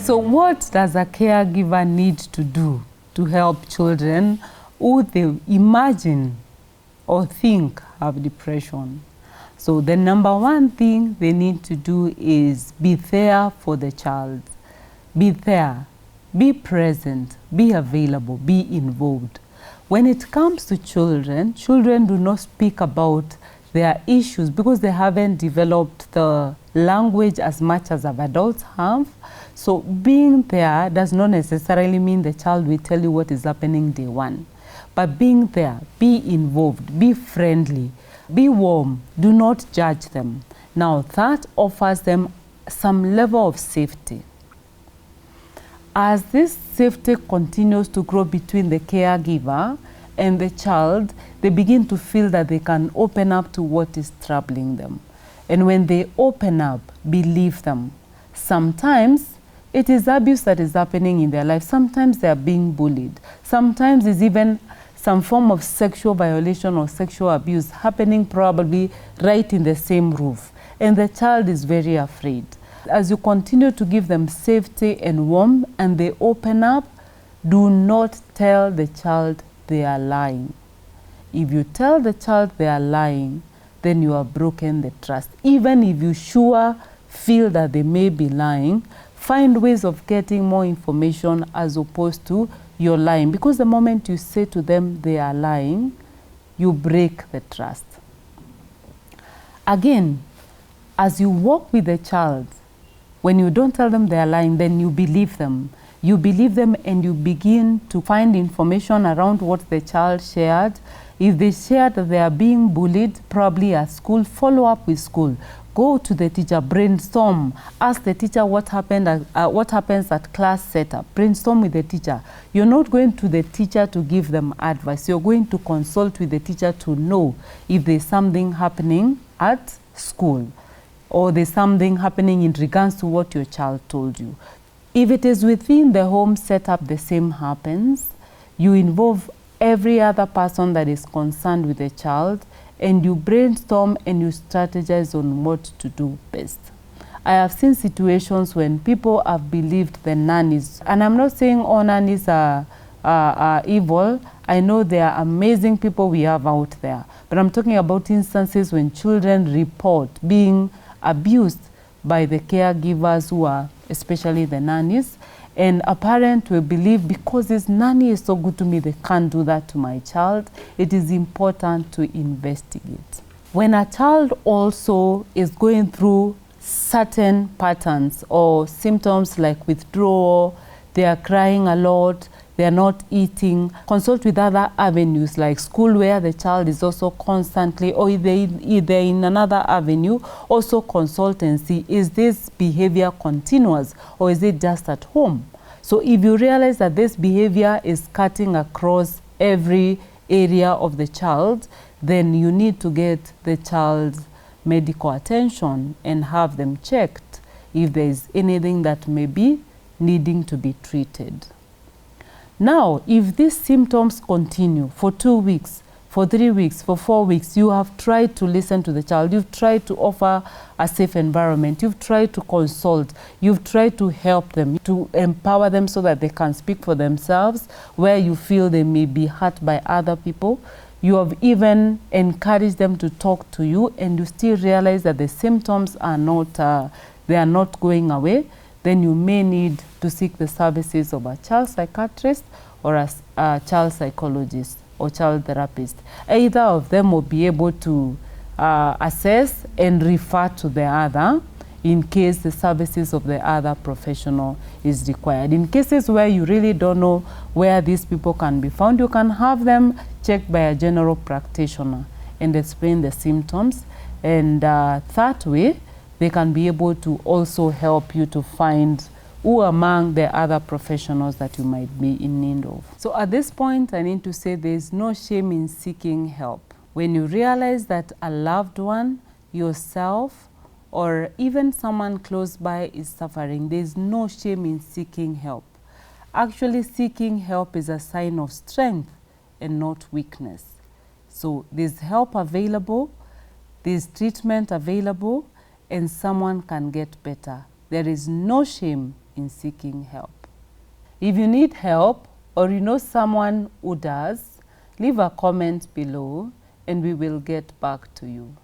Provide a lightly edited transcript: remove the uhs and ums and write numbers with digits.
So what does a caregiver need to do to help children who they imagine or think have depression? So the number one thing they need to do is be there for the child. Be there, be present, be available, be involved. When it comes to children, children do not speak about their issues because they haven't developed the language as much as adults have. So being there does not necessarily mean the child will tell you what is happening day one. But being there, be involved, be friendly, be warm, do not judge them. Now that offers them some level of safety. As this safety continues to grow between the caregiver and the child, they begin to feel that they can open up to what is troubling them. And when they open up, believe them. Sometimes it is abuse that is happening in their life. Sometimes they are being bullied. Sometimes it's even some form of sexual violation or sexual abuse happening probably right in the same roof. And the child is very afraid. As you continue to give them safety and warmth and they open up, do not tell the child they are lying. If you tell the child they are lying, then you have broken the trust. Even if you sure feel that they may be lying, find ways of getting more information as opposed to you're lying. Because the moment you say to them they are lying, you break the trust. Again, as you walk with the child, when you don't tell them they are lying, then you believe them. You believe them and you begin to find information around what the child shared. If they shared that they are being bullied, probably at school, follow up with school. Go to the teacher, brainstorm. Ask the teacher what happens at class setup. Brainstorm with the teacher. You're not going to the teacher to give them advice. You're going to consult with the teacher to know if there's something happening at school or there's something happening in regards to what your child told you. If it is within the home setup, the same happens. You involve every other person that is concerned with the child, and you brainstorm and you strategize on what to do best. I have seen situations when people have believed the nannies, and I'm not saying all nannies are evil. I know there are amazing people we have out there, but I'm talking about instances when children report being abused by the caregivers who are especially the nannies, and a parent will believe because this nanny is so good to me, they can't do that to my child. It is important to investigate. When a child also is going through certain patterns or symptoms like withdrawal, they are crying a lot, they are not eating, consult with other avenues like school where the child is also constantly, or if they're in another avenue, also consult and see, is this behavior continuous or is it just at home? So if you realize that this behavior is cutting across every area of the child, then you need to get the child's medical attention and have them checked if there is anything that may be needing to be treated. Now, if these symptoms continue for 2 weeks, for 3 weeks, for 4 weeks, you have tried to listen to the child, you've tried to offer a safe environment, you've tried to consult, you've tried to help them, to empower them so that they can speak for themselves, where you feel they may be hurt by other people. You have even encouraged them to talk to you, and you still realize that the symptoms are not, they are not going away. Then you may need to seek the services of a child psychiatrist or a child psychologist or child therapist. Either of them will be able to assess and refer to the other in case the services of the other professional is required. In cases where you really don't know where these people can be found, you can have them checked by a general practitioner and explain the symptoms. And that way, they can be able to also help you to find who among the other professionals that you might be in need of. So at this point, I need to say there is no shame in seeking help. When you realize that a loved one, yourself, or even someone close by is suffering, there is no shame in seeking help. Actually, seeking help is a sign of strength and not weakness. So there's help available, there's treatment available, and someone can get better. There is no shame in seeking help. If you need help or you know someone who does, leave a comment below and we will get back to you.